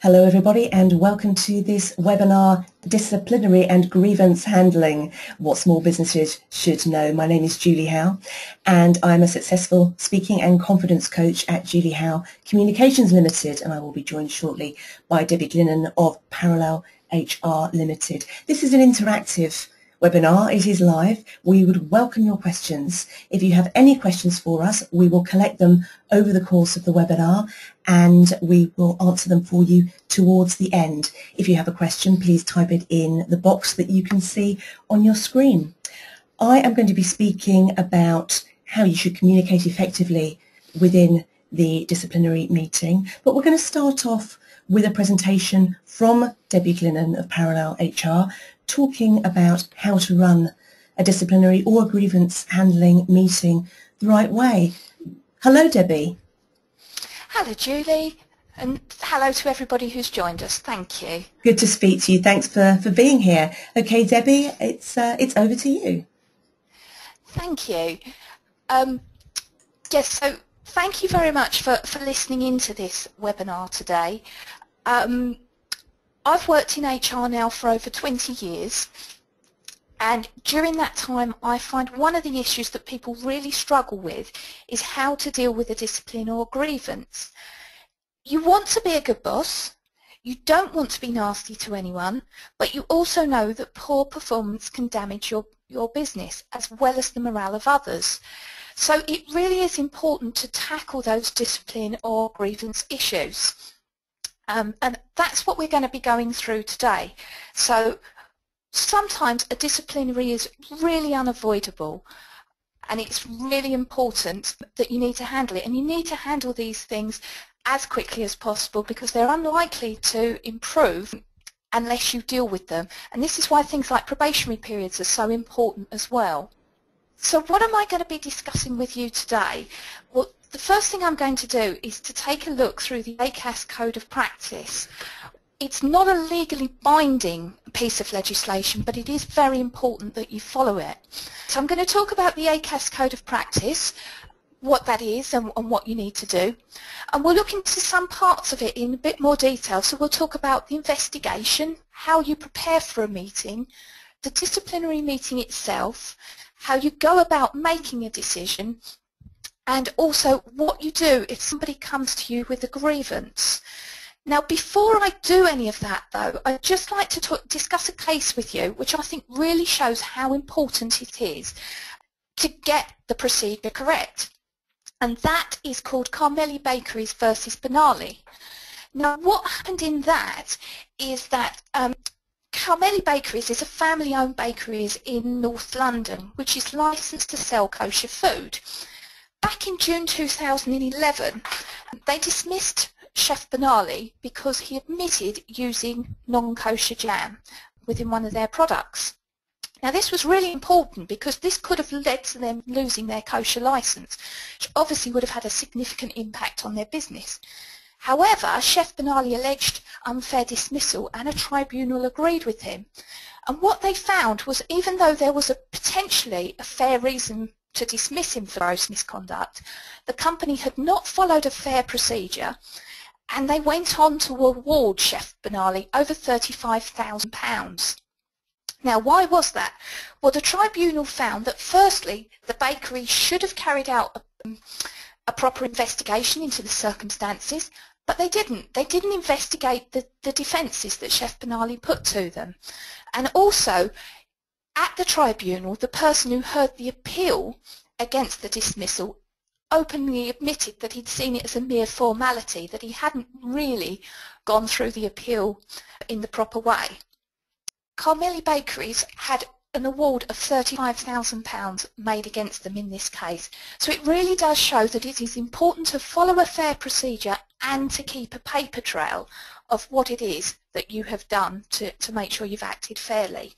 Hello everybody and welcome to this webinar, Disciplinary and Grievance Handling, what small businesses should know. My name is Julie Howell and I'm a successful speaking and confidence coach at Julie Howell Communications Limited, and I will be joined shortly by Debbie Glinnan of Parallel HR Limited. This is an interactive webinar. It is live. We would welcome your questions. If you have any questions for us, we will collect them over the course of the webinar and we will answer them for you towards the end. If you have a question, please type it in the box that you can see on your screen. I am going to be speaking about how you should communicate effectively within the disciplinary meeting, but we're going to start off with a presentation from Debbie Glinnan of Parallel HR, talking about how to run a disciplinary or grievance handling meeting the right way. Hello, Debbie. Hello, Julie, and hello to everybody who's joined us. Thank you. Good to speak to you. Thanks for being here. Okay, Debbie, it's over to you. Thank you. Yes, so thank you very much for listening into this webinar today. I've worked in HR now for over 20 years, and during that time I find one of the issues that people really struggle with is how to deal with a discipline or grievance. You want to be a good boss, you don't want to be nasty to anyone, but you also know that poor performance can damage your business as well as the morale of others. So it really is important to tackle those discipline or grievance issues. And that's what we're going to be going through today. So sometimes a disciplinary is really unavoidable and it's really important that you need to handle it, and you need to handle these things as quickly as possible because they're unlikely to improve unless you deal with them, and this is why things like probationary periods are so important as well. So what am I going to be discussing with you today? Well, the first thing I'm going to do is to take a look through the Acas Code of Practice. It's not a legally binding piece of legislation, but it is very important that you follow it. So I'm going to talk about the Acas Code of Practice, what that is and what you need to do. And we'll look into some parts of it in a bit more detail. So we'll talk about the investigation, how you prepare for a meeting, the disciplinary meeting itself, how you go about making a decision, and also what you do if somebody comes to you with a grievance. Now, before I do any of that, though, I'd just like to discuss a case with you which I think really shows how important it is to get the procedure correct. And that is called Carmeli Bakery versus Benali. Now, what happened in that is that Carmeli Bakeries is a family-owned bakery in North London, which is licensed to sell kosher food. Back in June 2011, they dismissed Chef Benali because he admitted using non-kosher jam within one of their products. Now, this was really important because this could have led to them losing their kosher license, which obviously would have had a significant impact on their business. However, Chef Benali alleged unfair dismissal and a tribunal agreed with him. And what they found was, even though there was potentially a fair reason to dismiss him for gross misconduct, the company had not followed a fair procedure, and they went on to award Chef Benali over £35,000. Now, why was that? Well, the tribunal found that firstly, the bakery should have carried out a proper investigation into the circumstances, but they didn't. They didn't investigate the defences that Chef Benali put to them. And also, at the tribunal, the person who heard the appeal against the dismissal openly admitted that he'd seen it as a mere formality, that he hadn't really gone through the appeal in the proper way. Carmeli Bakeries had an award of £35,000 made against them in this case. So it really does show that it is important to follow a fair procedure and to keep a paper trail of what it is that you have done to make sure you've acted fairly.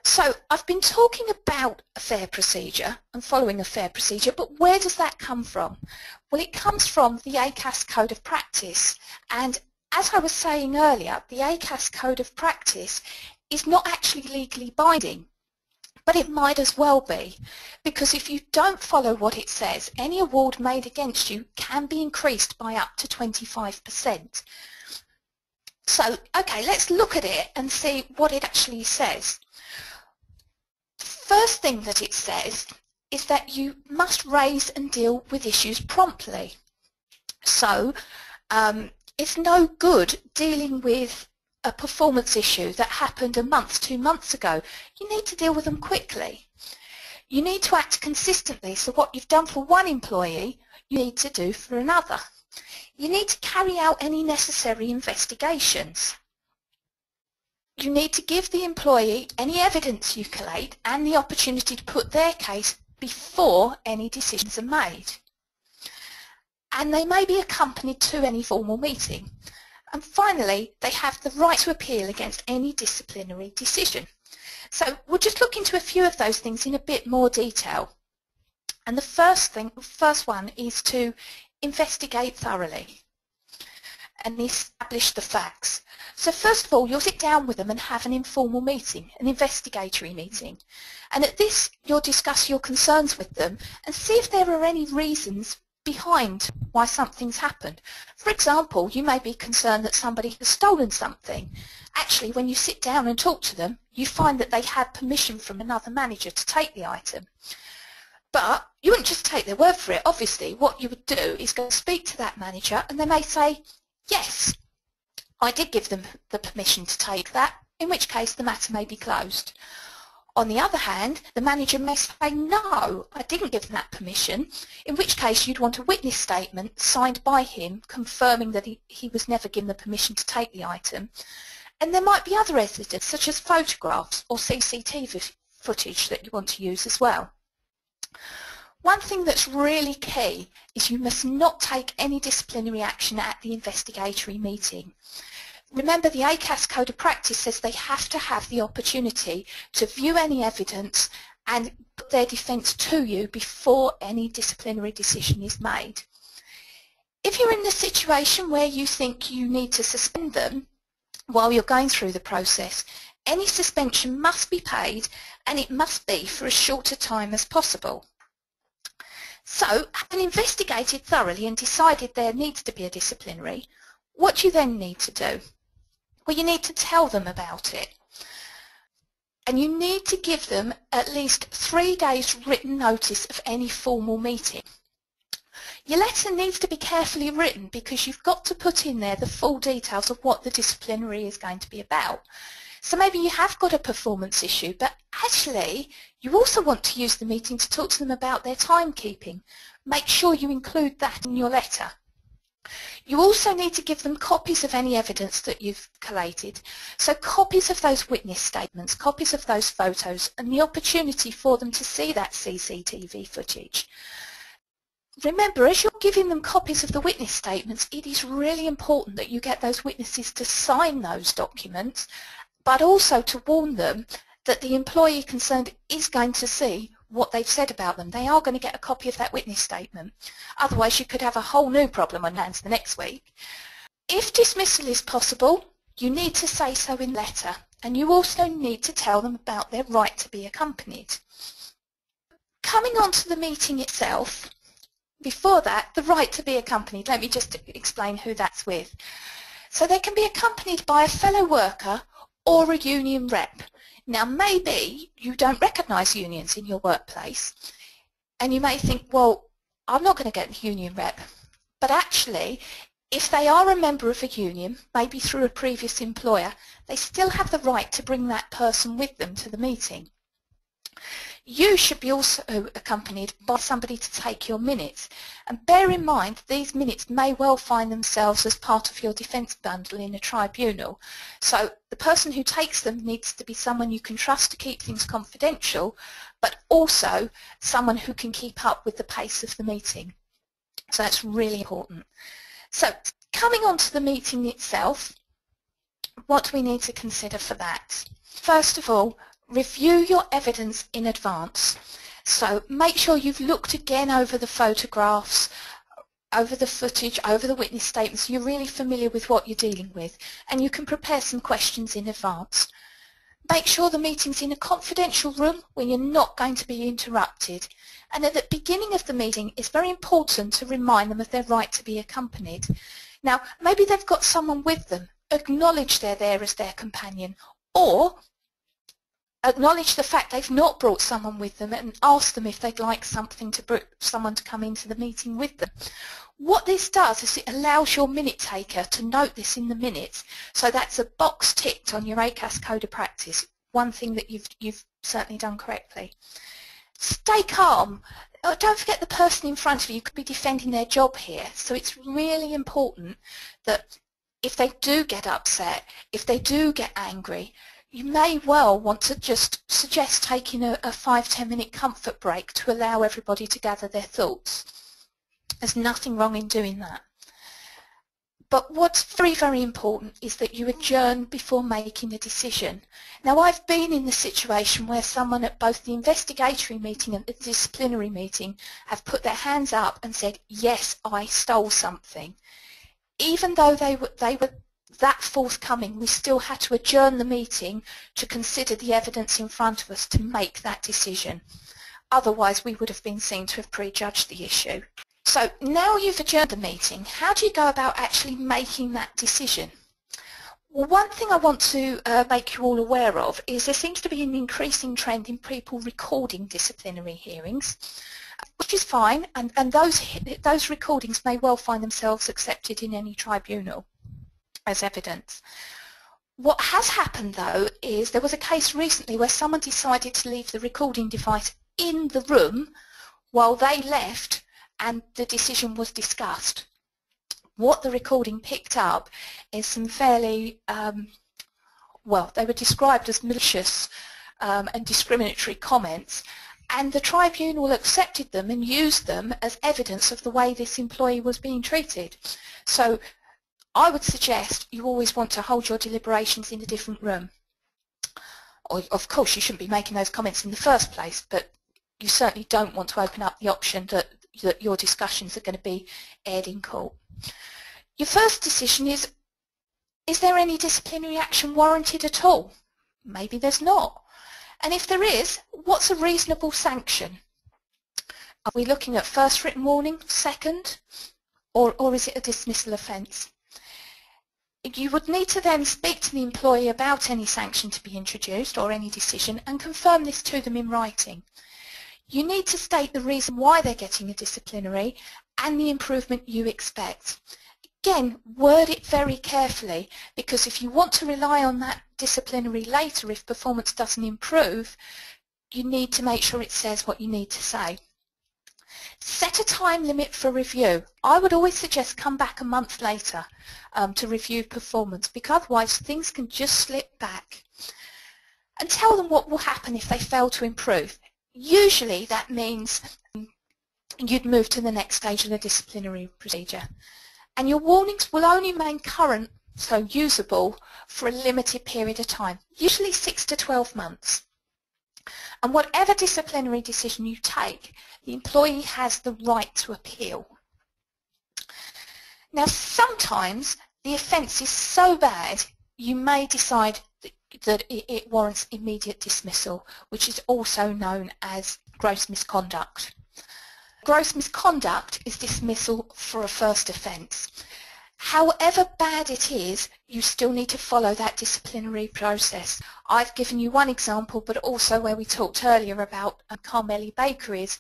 So I've been talking about a fair procedure and following a fair procedure, but where does that come from? Well, it comes from the Acas Code of Practice, and as I was saying earlier, the Acas Code of Practice is not actually legally binding, but it might as well be, because if you don't follow what it says, any award made against you can be increased by up to 25%. So, okay, let's look at it and see what it actually says. First thing that it says is that you must raise and deal with issues promptly. So it's no good dealing with a performance issue that happened a month, 2 months ago. You need to deal with them quickly. You need to act consistently, so what you've done for one employee, you need to do for another. You need to carry out any necessary investigations. You need to give the employee any evidence you collate and the opportunity to put their case before any decisions are made. And they may be accompanied to any formal meeting. And finally, they have the right to appeal against any disciplinary decision. So we'll just look into a few of those things in a bit more detail. And the first one is to investigate thoroughly and establish the facts. So first of all, you'll sit down with them and have an informal meeting, an investigatory meeting. And at this, you'll discuss your concerns with them and see if there are any reasons behind why something's happened. For example, you may be concerned that somebody has stolen something. Actually, when you sit down and talk to them, you find that they had permission from another manager to take the item. But you wouldn't just take their word for it, obviously. What you would do is go speak to that manager and they may say, yes, I did give them the permission to take that, in which case the matter may be closed. On the other hand, the manager may say, no, I didn't give them that permission, in which case you'd want a witness statement signed by him confirming that he was never given the permission to take the item. And there might be other evidence, such as photographs or CCTV footage that you want to use as well. One thing that's really key is you must not take any disciplinary action at the investigatory meeting. Remember, the Acas Code of Practice says they have to have the opportunity to view any evidence and put their defence to you before any disciplinary decision is made. If you're in the situation where you think you need to suspend them while you're going through the process, any suspension must be paid and it must be for as short a time as possible. So, having investigated thoroughly and decided there needs to be a disciplinary, what do you then need to do? Well, you need to tell them about it. And you need to give them at least 3 days written notice of any formal meeting. Your letter needs to be carefully written because you've got to put in there the full details of what the disciplinary is going to be about. So maybe you have got a performance issue, but actually you also want to use the meeting to talk to them about their timekeeping. Make sure you include that in your letter. You also need to give them copies of any evidence that you've collated. So copies of those witness statements, copies of those photos, and the opportunity for them to see that CCTV footage. Remember, as you're giving them copies of the witness statements, it is really important that you get those witnesses to sign those documents, but also to warn them that the employee concerned is going to see what they've said about them. They are going to get a copy of that witness statement. Otherwise, you could have a whole new problem on hands the next week. If dismissal is possible, you need to say so in letter, and you also need to tell them about their right to be accompanied. Coming on to the meeting itself, before that, the right to be accompanied. Let me just explain who that's with. So they can be accompanied by a fellow worker or a union rep. Now maybe you don't recognise unions in your workplace and you may think, well, I'm not going to get a union rep. But actually, if they are a member of a union, maybe through a previous employer, they still have the right to bring that person with them to the meeting. You should be also accompanied by somebody to take your minutes. And bear in mind, these minutes may well find themselves as part of your defence bundle in a tribunal. So the person who takes them needs to be someone you can trust to keep things confidential, but also someone who can keep up with the pace of the meeting. So that's really important. So coming on to the meeting itself, what do we need to consider for that? First of all, review your evidence in advance. So make sure you've looked again over the photographs, over the footage, over the witness statements. You're really familiar with what you're dealing with, and you can prepare some questions in advance. Make sure the meeting's in a confidential room where you're not going to be interrupted. And at the beginning of the meeting, it's very important to remind them of their right to be accompanied. Now, maybe they've got someone with them, acknowledge they're there as their companion, or acknowledge the fact they've not brought someone with them and ask them if they'd like someone to come into the meeting with them. What this does is it allows your minute taker to note this in the minutes, so that's a box ticked on your Acas code of practice, one thing that you've certainly done correctly. Stay calm. Oh, don't forget the person in front of you could be defending their job here, so it's really important that if they do get upset, if they do get angry, you may well want to just suggest taking a 5-10 minute comfort break to allow everybody to gather their thoughts. There's nothing wrong in doing that. But what's very, very important is that you adjourn before making a decision. Now, I've been in the situation where someone at both the investigatory meeting and the disciplinary meeting have put their hands up and said, yes, I stole something. Even though they were that forthcoming, we still had to adjourn the meeting to consider the evidence in front of us to make that decision. Otherwise, we would have been seen to have prejudged the issue. So now you've adjourned the meeting, how do you go about actually making that decision? Well, one thing I want to make you all aware of is there seems to be an increasing trend in people recording disciplinary hearings, which is fine, and those recordings may well find themselves accepted in any tribunal as evidence. What has happened, though, is there was a case recently where someone decided to leave the recording device in the room while they left and the decision was discussed. What the recording picked up is some fairly, well, they were described as malicious and discriminatory comments, and the tribunal accepted them and used them as evidence of the way this employee was being treated. So I would suggest you always want to hold your deliberations in a different room. Or, of course, you shouldn't be making those comments in the first place, but you certainly don't want to open up the option that your discussions are going to be aired in court. Your first decision is there any disciplinary action warranted at all? Maybe there's not. And if there is, what's a reasonable sanction? Are we looking at first written warning, second, or is it a dismissal offence? You would need to then speak to the employee about any sanction to be introduced or any decision and confirm this to them in writing. You need to state the reason why they're getting a disciplinary and the improvement you expect. Again, word it very carefully, because if you want to rely on that disciplinary later if performance doesn't improve, you need to make sure it says what you need to say. Set a time limit for review. I would always suggest come back a month later to review performance, because otherwise things can just slip back. And tell them what will happen if they fail to improve. Usually that means you'd move to the next stage of the disciplinary procedure. And your warnings will only remain current, so usable, for a limited period of time, usually 6 to 12 months. And whatever disciplinary decision you take, the employee has the right to appeal. Now, sometimes the offence is so bad you may decide that it warrants immediate dismissal, which is also known as gross misconduct. Gross misconduct is dismissal for a first offence. However bad it is, you still need to follow that disciplinary process. I've given you one example, but also where we talked earlier about Carmeli Bakeries,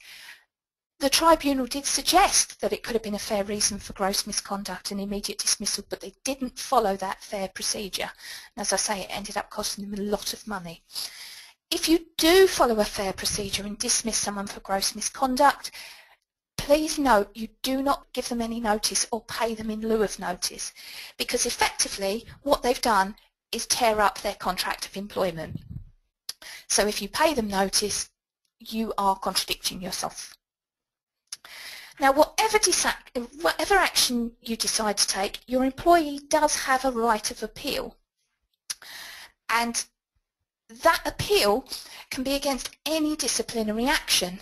the tribunal did suggest that it could have been a fair reason for gross misconduct and immediate dismissal, but they didn't follow that fair procedure. And as I say, it ended up costing them a lot of money. If you do follow a fair procedure and dismiss someone for gross misconduct, please note you do not give them any notice or pay them in lieu of notice, because effectively what they've done is tear up their contract of employment. So if you pay them notice, you are contradicting yourself. Now, whatever action you decide to take, your employee does have a right of appeal. And that appeal can be against any disciplinary action.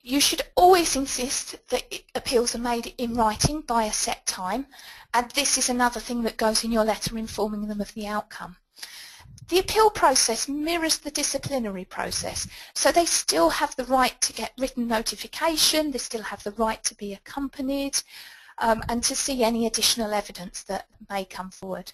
You should always insist that appeals are made in writing by a set time, and this is another thing that goes in your letter informing them of the outcome. The appeal process mirrors the disciplinary process, so they still have the right to get written notification, they still have the right to be accompanied, and to see any additional evidence that may come forward.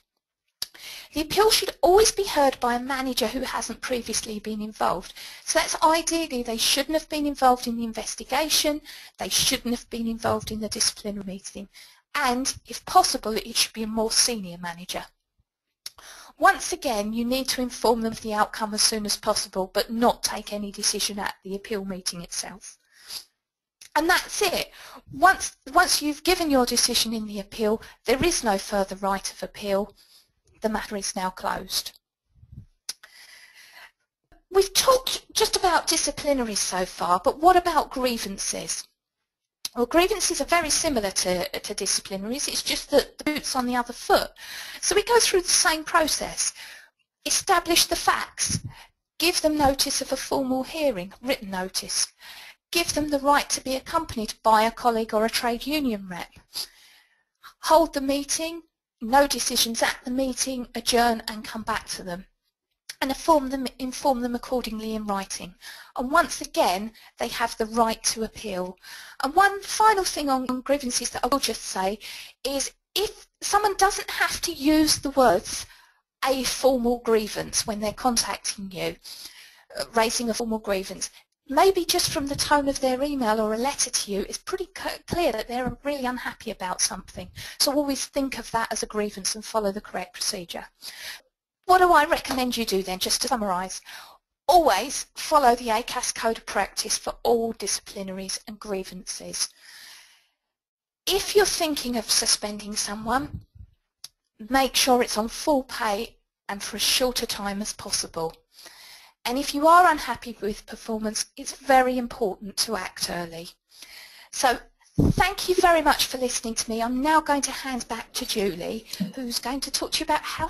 The appeal should always be heard by a manager who hasn't previously been involved. So that's ideally they shouldn't have been involved in the investigation, they shouldn't have been involved in the disciplinary meeting, and if possible it should be a more senior manager. Once again, you need to inform them of the outcome as soon as possible, but not take any decision at the appeal meeting itself. And that's it. Once you've given your decision in the appeal, there is no further right of appeal. The matter is now closed. We've talked just about disciplinaries so far, but what about grievances? Well, grievances are very similar to disciplinaries, it's just that the boot's on the other foot. So we go through the same process. Establish the facts. Give them notice of a formal hearing, written notice. Give them the right to be accompanied by a colleague or a trade union rep. Hold the meeting, no decisions at the meeting, adjourn and come back to them. And inform them accordingly in writing. And once again, they have the right to appeal. And one final thing on grievances that I will just say is if someone doesn't have to use the words a formal grievance when they're contacting you, raising a formal grievance, maybe just from the tone of their email or a letter to you, it's pretty clear that they're really unhappy about something. So always think of that as a grievance and follow the correct procedure. What do I recommend you do then, just to summarise? Always follow the Acas Code of Practice for all disciplinaries and grievances. If you're thinking of suspending someone, make sure it's on full pay and for as short a time as possible. And if you are unhappy with performance, it's very important to act early. So thank you very much for listening to me. I'm now going to hand back to Julie, who's going to talk to you about how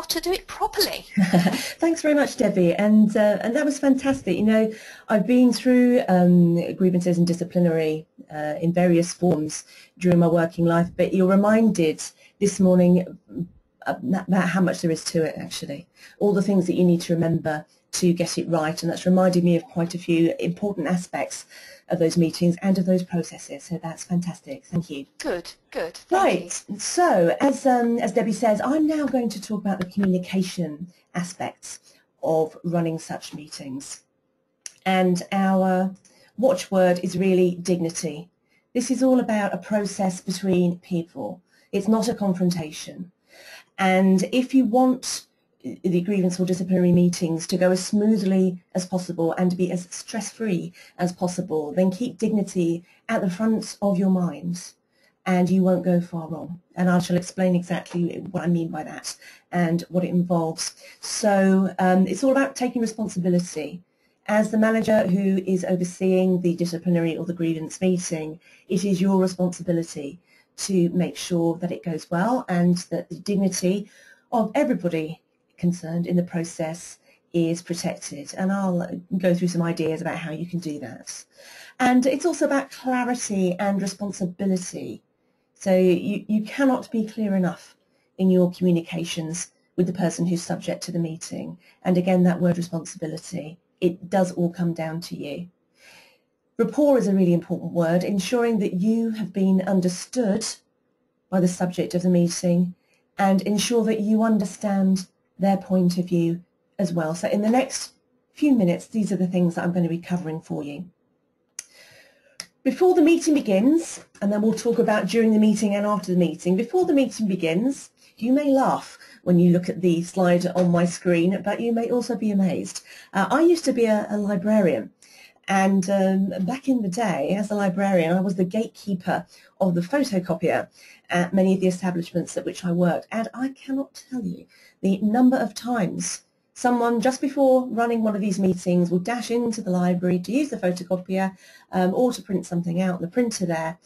to do it properly. Thanks very much, Debbie, and that was fantastic. You know, I've been through grievances and disciplinary in various forms during my working life, but you're reminded this morning about how much there is to it, actually. All the things that you need to remember to get it right, and that's reminded me of quite a few important aspects of those meetings and of those processes. So that's fantastic. Thank you. Good, good. Right. So as Debbie says, I'm now going to talk about the communication aspects of running such meetings. And our watchword is really dignity. This is all about a process between people. It's not a confrontation. And if you want the grievance or disciplinary meetings to go as smoothly as possible and to be as stress-free as possible, then keep dignity at the front of your mind and you won't go far wrong. And I shall explain exactly what I mean by that and what it involves. So it's all about taking responsibility. As the manager who is overseeing the disciplinary or the grievance meeting, it is your responsibility to make sure that it goes well and that the dignity of everybody concerned in the process is protected, and I'll go through some ideas about how you can do that. And it's also about clarity and responsibility. So you cannot be clear enough in your communications with the person who's subject to the meeting. And again, that word responsibility, it does all come down to you. Rapport is a really important word, ensuring that you have been understood by the subject of the meeting and ensure that you understand their point of view as well. So in the next few minutes, these are the things that I'm going to be covering for you. Before the meeting begins, and then we'll talk about during the meeting and after the meeting, before the meeting begins, you may laugh when you look at the slide on my screen, but you may also be amazed. I used to be a librarian, and back in the day, as a librarian, I was the gatekeeper of the photocopier at many of the establishments at which I worked, and I cannot tell you the number of times someone just before running one of these meetings will dash into the library to use the photocopier or to print something out, the printer there,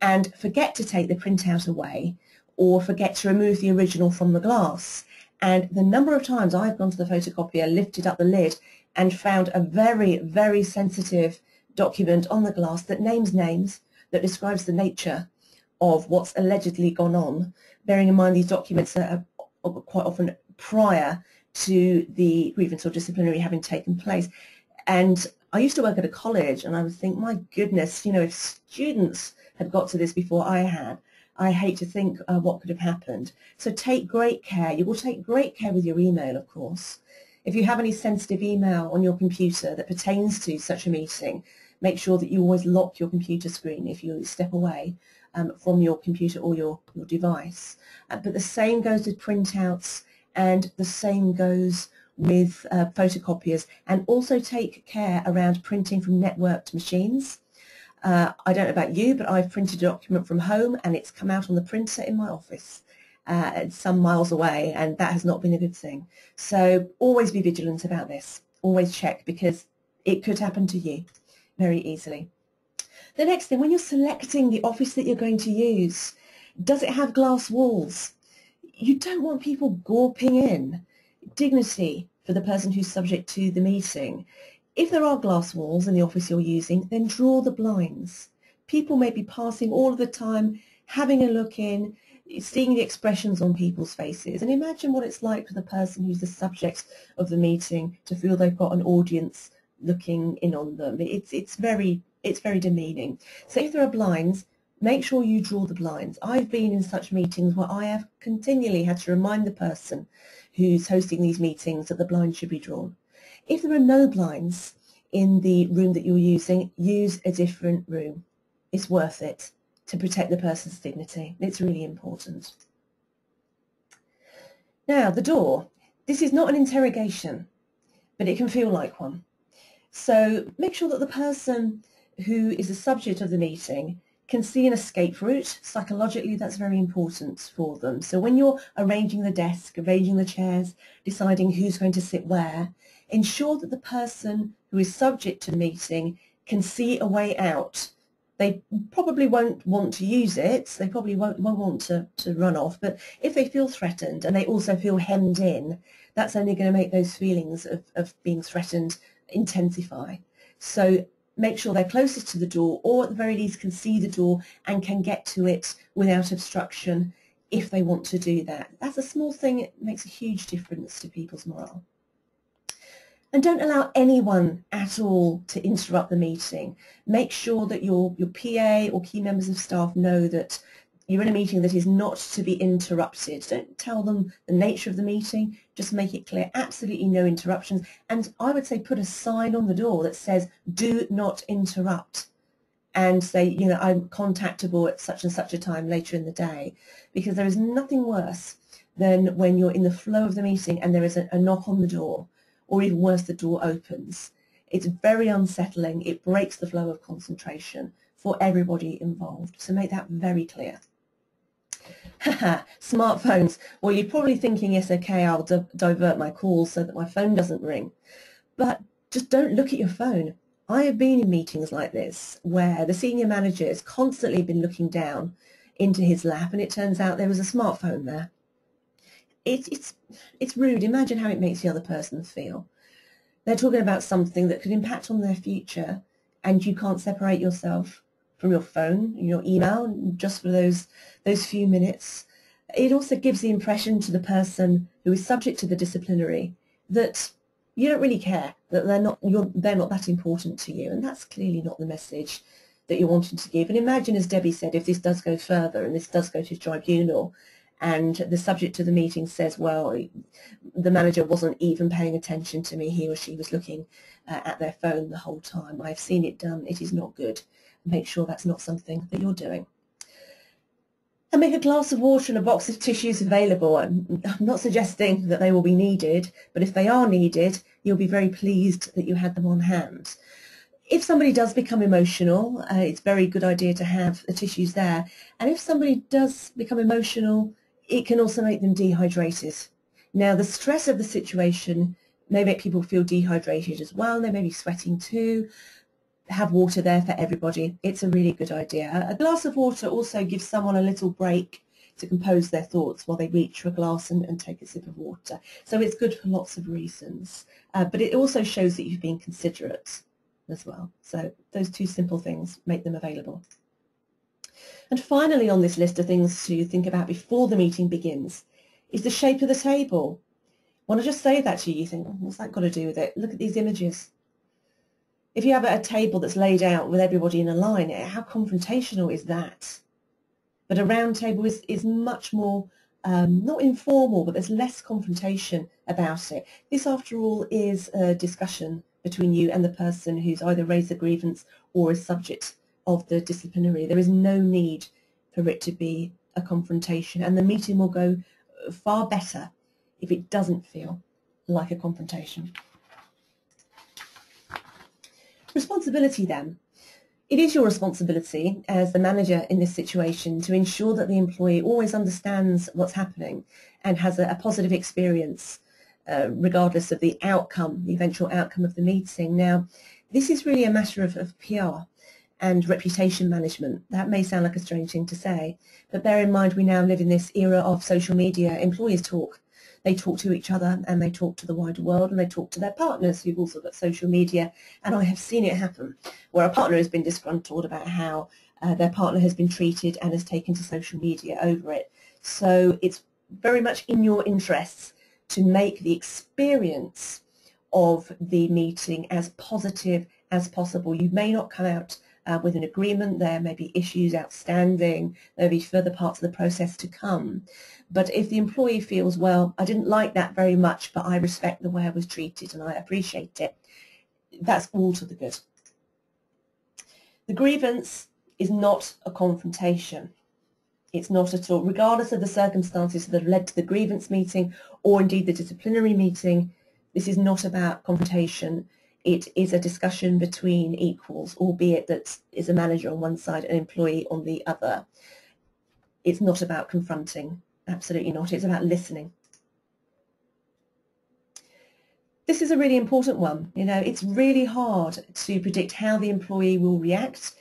and forget to take the printout away or forget to remove the original from the glass. And the number of times I've gone to the photocopier, lifted up the lid and found a very, very sensitive document on the glass that names names, that describes the nature of what's allegedly gone on, bearing in mind these documents are quite often prior to the grievance or disciplinary having taken place. And I used to work at a college and I would think, my goodness, you know, if students had got to this before I had, I hate to think what could have happened. So take great care. You will take great care with your email, of course. If you have any sensitive email on your computer that pertains to such a meeting, make sure that you always lock your computer screen if you step away from your computer or your device. But the same goes with printouts, and the same goes with photocopiers. And also take care around printing from networked machines. I don't know about you, but I've printed a document from home and it's come out on the printer in my office some miles away, and that has not been a good thing. So always be vigilant about this. Always check, because it could happen to you very easily. The next thing, when you're selecting the office that you're going to use, does it have glass walls? You don't want people gawping in. Dignity for the person who's subject to the meeting. If there are glass walls in the office you're using, then draw the blinds. People may be passing all of the time, having a look in, seeing the expressions on people's faces, and imagine what it's like for the person who's the subject of the meeting to feel they've got an audience looking in on them. It's very demeaning. So if there are blinds, make sure you draw the blinds. I've been in such meetings where I have continually had to remind the person who's hosting these meetings that the blinds should be drawn. If there are no blinds in the room that you're using, use a different room. It's worth it to protect the person's dignity. It's really important. Now, the door. This is not an interrogation, but it can feel like one. So make sure that the person who is the subject of the meeting can see an escape route. Psychologically, that's very important for them. So when you're arranging the desk, arranging the chairs, deciding who's going to sit where, ensure that the person who is subject to the meeting can see a way out. They probably won't want to use it, they probably won't want to run off, but if they feel threatened and they also feel hemmed in, that's only going to make those feelings of being threatened intensify. So make sure they're closest to the door, or at the very least can see the door and can get to it without obstruction if they want to do that. That's a small thing, it makes a huge difference to people's morale. And don't allow anyone at all to interrupt the meeting. Make sure that your PA or key members of staff know that you're in a meeting that is not to be interrupted. Don't tell them the nature of the meeting, just make it clear, absolutely no interruptions. And I would say put a sign on the door that says, do not interrupt, and say, you know, I'm contactable at such and such a time later in the day, because there is nothing worse than when you're in the flow of the meeting and there is a knock on the door, or even worse, the door opens. It's very unsettling. It breaks the flow of concentration for everybody involved. So make that very clear. Smartphones. Well, you're probably thinking, yes, okay, I'll divert my calls so that my phone doesn't ring. But just don't look at your phone. I have been in meetings like this where the senior manager has constantly been looking down into his lap, and it turns out there was a smartphone there. It's rude. Imagine how it makes the other person feel. They're talking about something that could impact on their future, and you can't separate yourself from your phone, your email, just for those few minutes. It also gives the impression to the person who is subject to the disciplinary that you don't really care, that they're not that important to you, and that's clearly not the message that you're wanting to give. And imagine, as Debbie said, if this does go further and this does go to tribunal, and the subject of the meeting says, well, the manager wasn't even paying attention to me, he or she was looking at their phone the whole time. I've seen it done. It is not good. Make sure that's not something that you're doing. And make a glass of water and a box of tissues available. I'm not suggesting that they will be needed, but if they are needed, you'll be very pleased that you had them on hand. If somebody does become emotional, it's a very good idea to have the tissues there. And if somebody does become emotional, it can also make them dehydrated. Now, the stress of the situation may make people feel dehydrated as well. They may be sweating too. Have water there for everybody. It's a really good idea. A glass of water also gives someone a little break to compose their thoughts while they reach for a glass and take a sip of water. So it's good for lots of reasons. But it also shows that you've been considerate as well. So those two simple things, make them available. And finally on this list of things to think about before the meeting begins is the shape of the table. When I just say that to you, you think, what's that got to do with it? Look at these images. If you have a table that's laid out with everybody in a line, how confrontational is that? But a round table is much more, not informal, but there's less confrontation about it. This, after all, is a discussion between you and the person who's either raised the grievance or is subject of the disciplinary. There is no need for it to be a confrontation, and the meeting will go far better if it doesn't feel like a confrontation. Responsibility then. It is your responsibility as the manager in this situation to ensure that the employee always understands what's happening and has a positive experience regardless of the outcome, the eventual outcome of the meeting. Now, this is really a matter of PR and reputation management. That may sound like a strange thing to say, but bear in mind we now live in this era of social media. Employees talk. They talk to each other and they talk to the wider world and they talk to their partners who've also got social media. And I have seen it happen where a partner has been disgruntled about how their partner has been treated and has taken to social media over it. So it's very much in your interests to make the experience of the meeting as positive as possible. You may not come out with an agreement. There may be issues outstanding. There may be further parts of the process to come. But if the employee feels, well, I didn't like that very much, but I respect the way I was treated and I appreciate it, that's all to the good. The grievance is not a confrontation. It's not at all, regardless of the circumstances that have led to the grievance meeting or indeed the disciplinary meeting. This is not about confrontation. It is a discussion between equals, albeit that is a manager on one side and an employee on the other. It's not about confronting. Absolutely not. It's about listening. This is a really important one. You know, it's really hard to predict how the employee will react,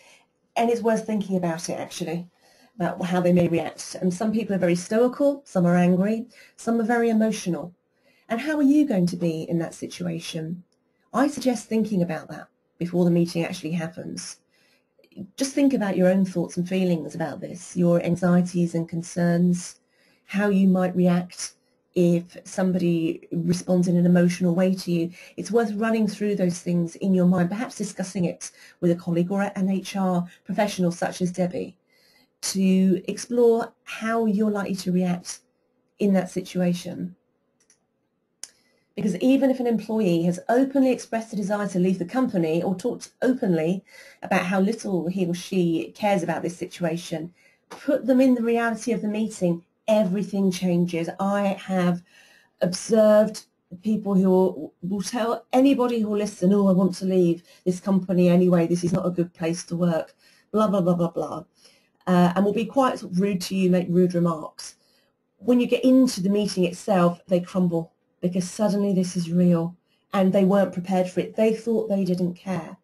and it's worth thinking about it actually, about how they may react. And some people are very stoical, some are angry, some are very emotional. And how are you going to be in that situation? I suggest thinking about that before the meeting actually happens. Just think about your own thoughts and feelings about this, your anxieties and concerns, how you might react if somebody responds in an emotional way to you. It's worth running through those things in your mind, perhaps discussing it with a colleague or an HR professional such as Debbie, to explore how you're likely to react in that situation. Because even if an employee has openly expressed a desire to leave the company or talked openly about how little he or she cares about this situation, put them in the reality of the meeting, everything changes. I have observed people who will tell anybody who will listen, oh, I want to leave this company anyway, this is not a good place to work, blah, blah, blah, blah, blah. And will be quite rude to you, make rude remarks. When you get into the meeting itself, they crumble, because suddenly this is real and they weren't prepared for it. They thought they didn't care.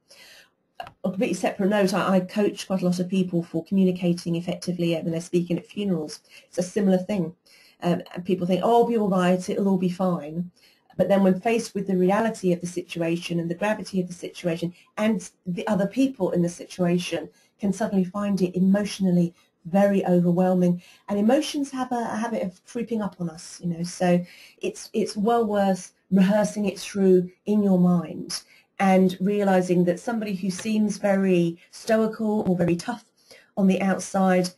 On a completely separate note, I coach quite a lot of people for communicating effectively when they're speaking at funerals. It's a similar thing. And people think, oh, I'll be all right, it'll all be fine. But then when faced with the reality of the situation and the gravity of the situation and the other people in the situation, can suddenly find it emotionally very overwhelming, and emotions have a habit of creeping up on us, you know, so it's well worth rehearsing it through in your mind and realizing that somebody who seems very stoical or very tough on the outside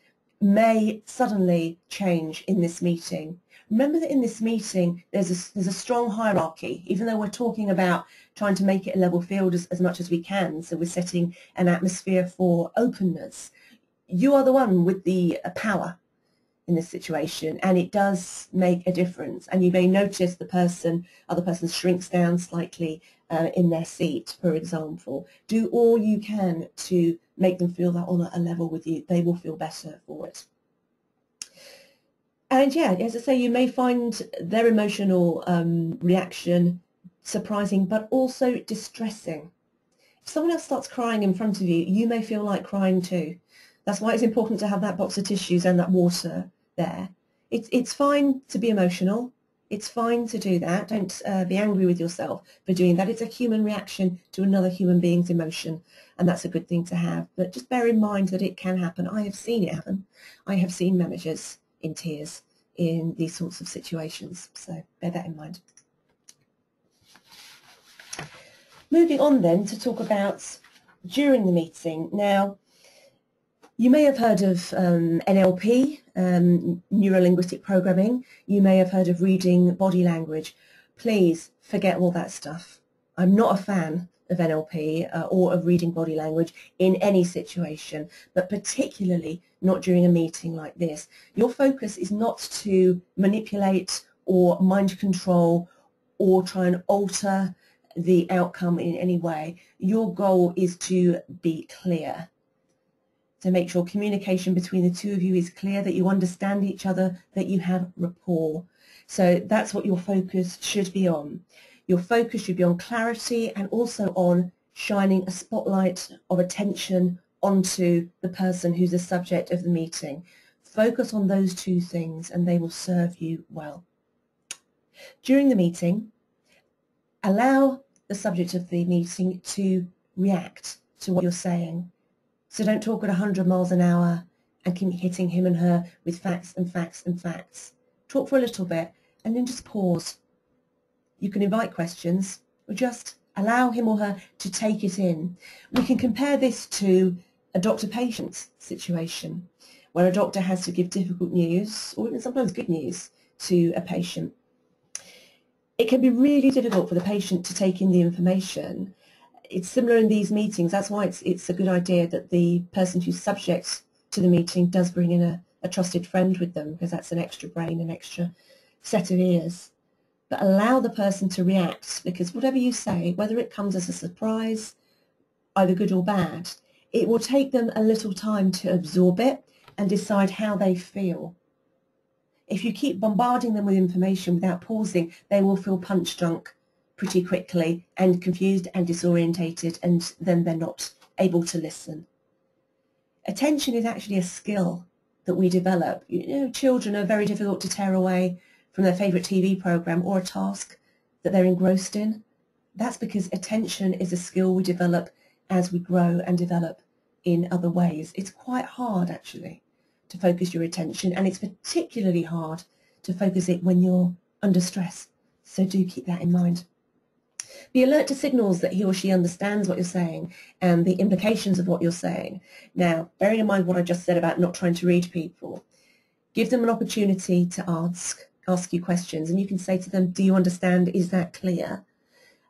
may suddenly change in this meeting. Remember that in this meeting there's a strong hierarchy, even though we're talking about trying to make it a level field as much as we can, so we're setting an atmosphere for openness. You are the one with the power in this situation, and it does make a difference. And you may notice the other person shrinks down slightly in their seat, for example. Do all you can to make them feel that on a level with you. They will feel better for it. And yeah, as I say, you may find their emotional reaction surprising, but also distressing. If someone else starts crying in front of you, you may feel like crying too. That's why it's important to have that box of tissues and that water there. It's fine to be emotional. It's fine to do that. Don't be angry with yourself for doing that. It's a human reaction to another human being's emotion, and that's a good thing to have. But just bear in mind that it can happen. I have seen it happen. I have seen managers in tears in these sorts of situations, so bear that in mind. Moving on then to talk about during the meeting. Now, You may have heard of NLP, neuro-linguistic programming. You may have heard of reading body language. Please forget all that stuff. I'm not a fan of NLP or of reading body language in any situation, but particularly not during a meeting like this. Your focus is not to manipulate or mind control or try and alter the outcome in any way. Your goal is to be clear. To make sure communication between the two of you is clear, that you understand each other, that you have rapport. So that's what your focus should be on. Your focus should be on clarity and also on shining a spotlight of attention onto the person who's the subject of the meeting. Focus on those two things and they will serve you well. During the meeting, allow the subject of the meeting to react to what you're saying. So don't talk at 100 miles an hour and keep hitting him and her with facts and facts and facts. Talk for a little bit and then just pause. You can invite questions or just allow him or her to take it in. We can compare this to a doctor-patient situation where a doctor has to give difficult news or even sometimes good news to a patient. It can be really difficult for the patient to take in the information. It's similar in these meetings. That's why it's a good idea that the person who's subject to the meeting does bring in a trusted friend with them, because that's an extra brain, an extra set of ears. But allow the person to react, because whatever you say, whether it comes as a surprise, either good or bad, it will take them a little time to absorb it and decide how they feel. If you keep bombarding them with information without pausing, they will feel punch drunk pretty quickly and confused and disorientated, and then they're not able to listen. Attention is actually a skill that we develop. You know, children are very difficult to tear away from their favourite TV programme or a task that they're engrossed in. That's because attention is a skill we develop as we grow and develop in other ways. It's quite hard actually to focus your attention, and it's particularly hard to focus it when you're under stress. So do keep that in mind. Be alert to signals that he or she understands what you're saying and the implications of what you're saying. Now, bearing in mind what I just said about not trying to read people, give them an opportunity to ask you questions, and you can say to them, do you understand? Is that clear?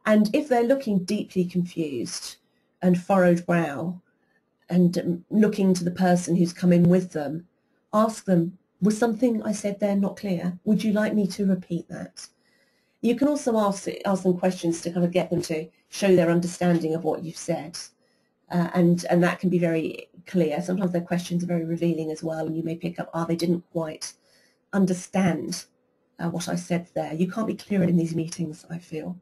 And if they're looking deeply confused and furrowed brow and looking to the person who's come in with them, ask them, was something I said there not clear? Would you like me to repeat that? You can also ask them questions to kind of get them to show their understanding of what you've said. And that can be very clear. Sometimes their questions are very revealing as well, and you may pick up, they didn't quite understand what I said there. You can't be clearer in these meetings, I feel.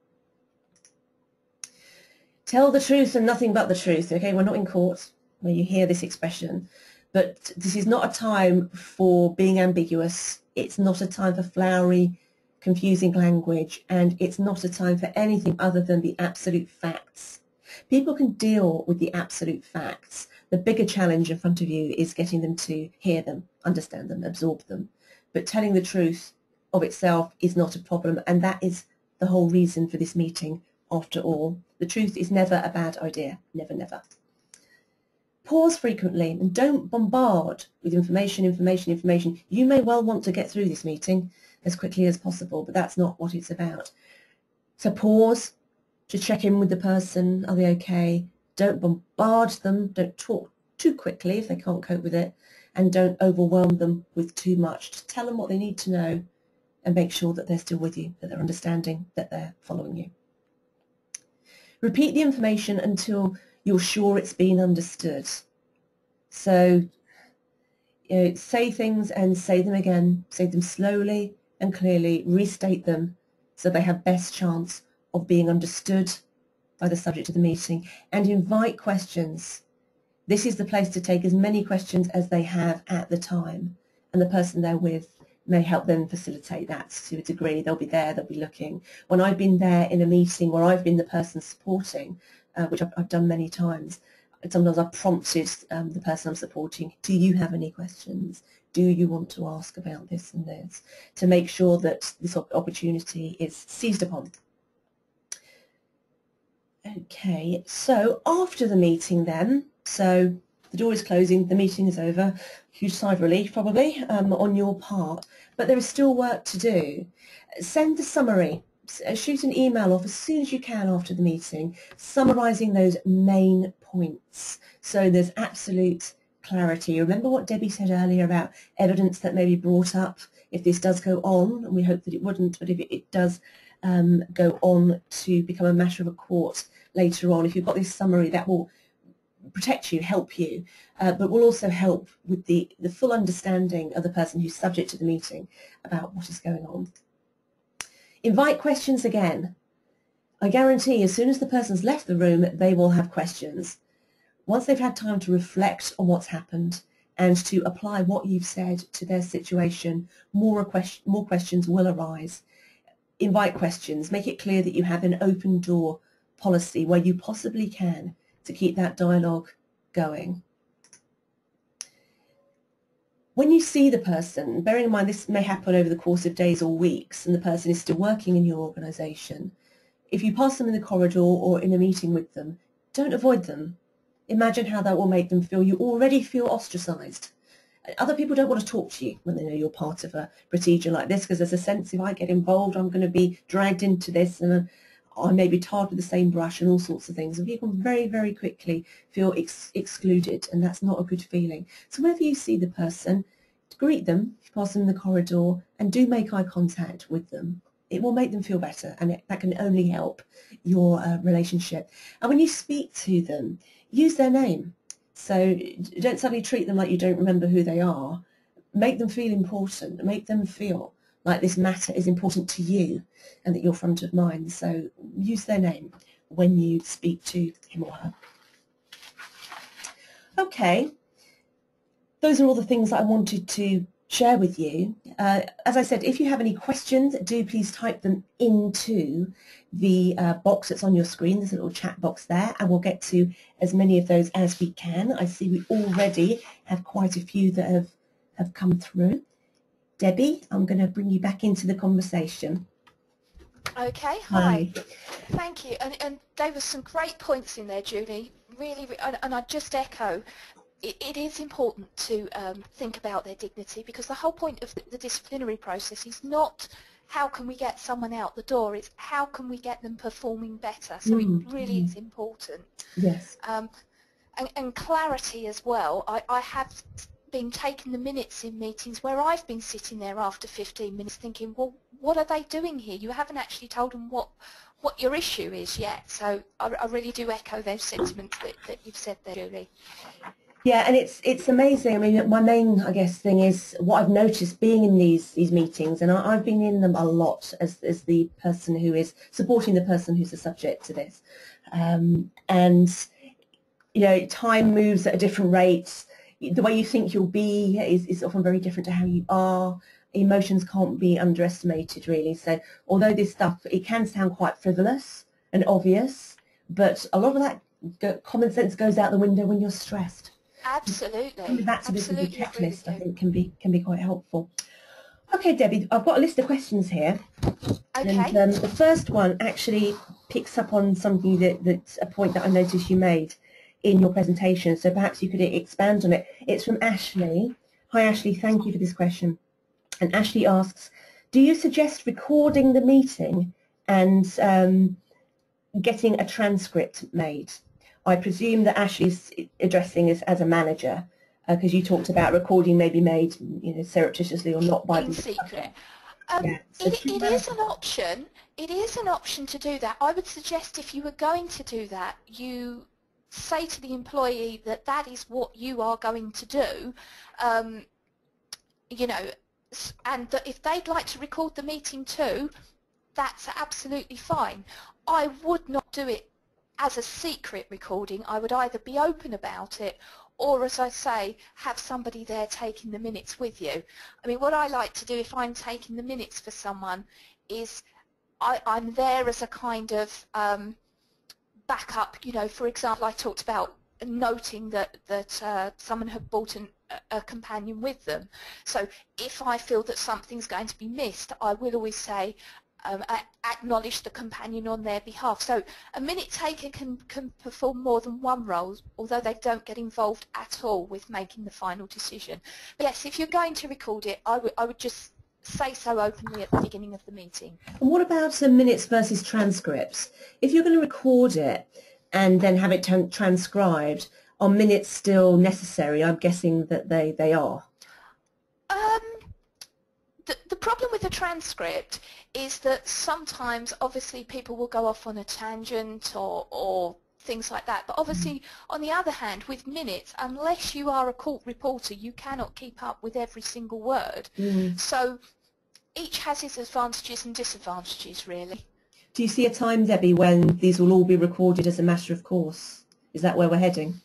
Tell the truth and nothing but the truth, okay? We're not in court where you hear this expression, but this is not a time for being ambiguous. It's not a time for flowery, confusing language, and it's not a time for anything other than the absolute facts. People can deal with the absolute facts. The bigger challenge in front of you is getting them to hear them, understand them, absorb them. But telling the truth of itself is not a problem, and that is the whole reason for this meeting after all. The truth is never a bad idea, never, never. Pause frequently and don't bombard with information. You may well want to get through this meeting as quickly as possible, but that's not what it's about. So pause to check in with the person. Are they okay? Don't bombard them. Don't talk too quickly if they can't cope with it, and don't overwhelm them with too much. Just tell them what they need to know and make sure that they're still with you, that they're understanding, that they're following you. Repeat the information until you're sure it's been understood. So say things and say them again. Say them slowly and clearly. Restate them so they have best chance of being understood by the subject of the meeting. And invite questions. This is the place to take as many questions as they have at the time, and the person they're with may help them facilitate that to a degree. They'll be there, they'll be looking. When I've been there in a meeting where I've been the person supporting, which I've done many times, sometimes I've prompted the person I'm supporting, do you have any questions? Do you want to ask about this and this? To make sure that this opportunity is seized upon. Okay, so after the meeting then, so the door is closing, the meeting is over. Huge sigh of relief probably on your part, but there is still work to do. Send the summary. Shoot an email off as soon as you can after the meeting, summarising those main points so there's absolute clarity. Remember what Debbie said earlier about evidence that may be brought up if this does go on, and we hope that it wouldn't, but if it does go on to become a matter of a court later on, if you've got this summary, that will protect you, help you, but will also help with the full understanding of the person who's subject to the meeting about what is going on. Invite questions again. I guarantee as soon as the person's left the room, they will have questions. Once they've had time to reflect on what's happened and to apply what you've said to their situation, more questions will arise. Invite questions. Make it clear that you have an open door policy where you possibly can to keep that dialogue going. When you see the person, bearing in mind this may happen over the course of days or weeks and the person is still working in your organisation, if you pass them in the corridor or in a meeting with them, don't avoid them. Imagine how that will make them feel. You already feel ostracised. Other people don't want to talk to you when they know you're part of a procedure like this, because there's a sense if I get involved, I'm going to be dragged into this and I may be tarred with the same brush and all sorts of things. And people very, very quickly feel excluded, and that's not a good feeling. So whenever you see the person, greet them, pass them in the corridor, and do make eye contact with them. It will make them feel better, and that can only help your relationship. And when you speak to them, use their name. So don't suddenly treat them like you don't remember who they are. Make them feel important. Make them feel like this matter is important to you and that you're front of mind. So use their name when you speak to him or her. Okay, those are all the things that I wanted to share with you. As I said, if you have any questions, do please type them into the box that's on your screen. There's a little chat box there, and we'll get to as many of those as we can. I see we already have quite a few that have come through. Debbie, I'm going to bring you back into the conversation. Okay, hi. Thank you. And there were some great points in there, Julie. Really, and I just echo, it is important to think about their dignity, because the whole point of the disciplinary process is not how can we get someone out the door, it's how can we get them performing better. So it really is important. Yes. And clarity as well. I have been taking the minutes in meetings where I've been sitting there after 15 minutes thinking, well, what are they doing here? You haven't actually told them what your issue is yet. So I really do echo those sentiments that you've said there, Julie. Yeah, and it's amazing. I mean, my main, I guess, thing is what I've noticed being in these meetings, and I've been in them a lot as the person who is supporting the person who's the subject to this. And, you know, time moves at a different rate. The way you think you'll be is often very different to how you are. Emotions can't be underestimated, really. So although this stuff, it can sound quite frivolous and obvious, but a lot of that common sense goes out the window when you're stressed. Absolutely. Back to this as a Absolutely checklist, I think, can be quite helpful. Okay, Debbie, I've got a list of questions here. Okay. And the first one actually picks up on something that's a point that I noticed you made in your presentation, so perhaps you could expand on it. It's from Ashley. Hi, Ashley, thank you for this question. And Ashley asks, do you suggest recording the meeting and getting a transcript made? I presume that Ashley's addressing us as a manager, because you talked about recording may be made, you know, surreptitiously or not by in the secret. Yeah. So it is an option. It is an option to do that. I would suggest if you were going to do that, you say to the employee that that is what you are going to do, you know, and that if they'd like to record the meeting too, that's absolutely fine. I would not do it as a secret recording. I would either be open about it or, as I say, have somebody there taking the minutes with you. I mean, what I like to do if I'm taking the minutes for someone is I'm there as a kind of backup. You know, for example, I talked about noting that someone had brought a companion with them. So if I feel that something's going to be missed, I will always say, acknowledge the companion on their behalf. So a minute taker can perform more than one role, although they don't get involved at all with making the final decision. But yes, if you're going to record it, I would just say so openly at the beginning of the meeting. And what about minutes versus transcripts? If you're going to record it and then have it transcribed, are minutes still necessary? I'm guessing that they are. The problem with a transcript is that sometimes, obviously, people will go off on a tangent or things like that. But obviously, on the other hand, with minutes, unless you are a court reporter, you cannot keep up with every single word. So each has its advantages and disadvantages, really. Do you see a time, Debbie, when these will all be recorded as a matter of course? Is that where we're heading?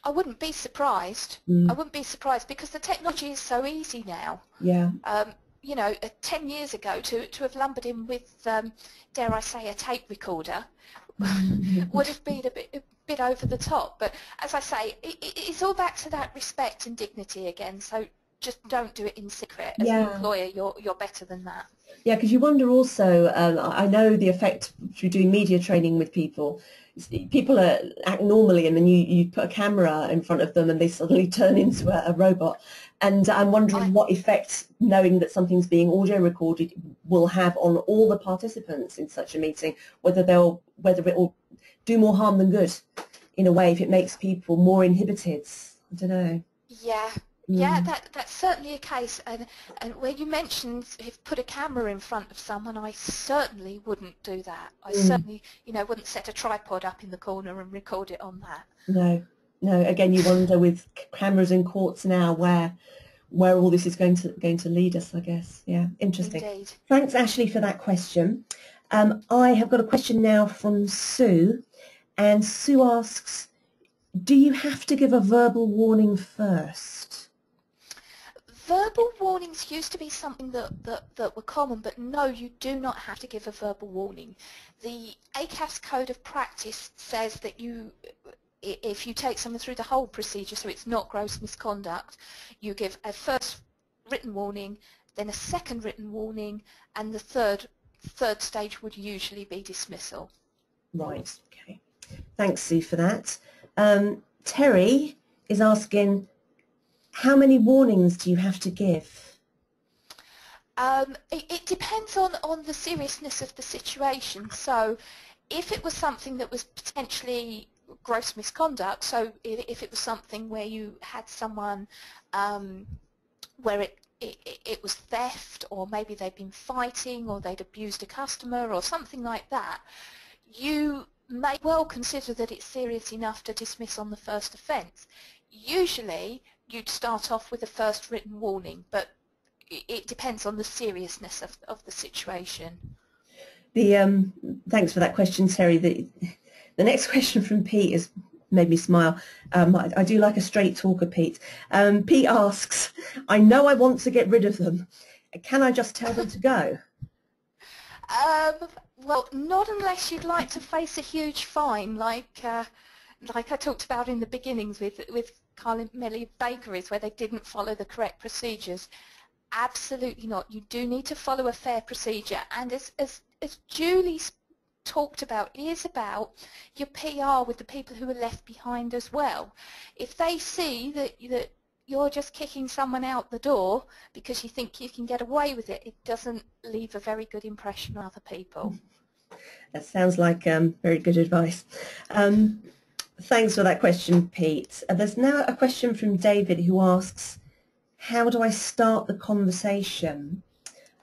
I wouldn't be surprised. I wouldn't be surprised because the technology is so easy now. Yeah. You know, 10 years ago to have lumbered in with, dare I say, a tape recorder would have been a bit over the top. But as I say, it's all back to that respect and dignity again. So just don't do it in secret. As an employer, you're better than that. Yeah, because you wonder also, I know the effect through doing media training with people. People act normally and then you put a camera in front of them and they suddenly turn into a robot. And I'm wondering what effect knowing that something's being audio recorded will have on all the participants in such a meeting, whether it will do more harm than good in a way, if it makes people more inhibited. I don't know. Yeah. Yeah, that's certainly a case, and when you mentioned if put a camera in front of someone, I certainly wouldn't do that. I certainly, wouldn't set a tripod up in the corner and record it on that. No. Again, you wonder with cameras in courts now where all this is going to lead us, I guess. Yeah, interesting. Indeed. Thanks, Ashley, for that question. I have got a question now from Sue, and Sue asks, do you have to give a verbal warning first? Verbal warnings used to be something that were common, but no, you do not have to give a verbal warning. The Acas Code of Practice says that if you take someone through the whole procedure, so it's not gross misconduct, you give a first written warning, then a second written warning, and the third stage would usually be dismissal. Right, okay. Thanks, Sue, for that. Terry is asking, how many warnings do you have to give? It depends on the seriousness of the situation. So if it was something that was potentially gross misconduct, so if it was something where you had someone where it was theft, or maybe they'd been fighting, or they'd abused a customer or something like that, you may well consider that it's serious enough to dismiss on the first offence. Usually you'd start off with a first written warning, but it depends on the seriousness of the situation. Thanks for that question, Terry. The next question from Pete has made me smile. I do like a straight talker, Pete. Pete asks, I know I want to get rid of them. Can I just tell them to go? Well, not unless you'd like to face a huge fine, like I talked about in the beginnings with Carmeli Bakeries, where they didn't follow the correct procedures. Absolutely not. You do need to follow a fair procedure, and as Julie talked about, it is about your PR with the people who are left behind as well. If they see that you're just kicking someone out the door because you think you can get away with it, it doesn't leave a very good impression on other people. That sounds like very good advice. Thanks for that question, Pete. There's now a question from David who asks, how do I start the conversation?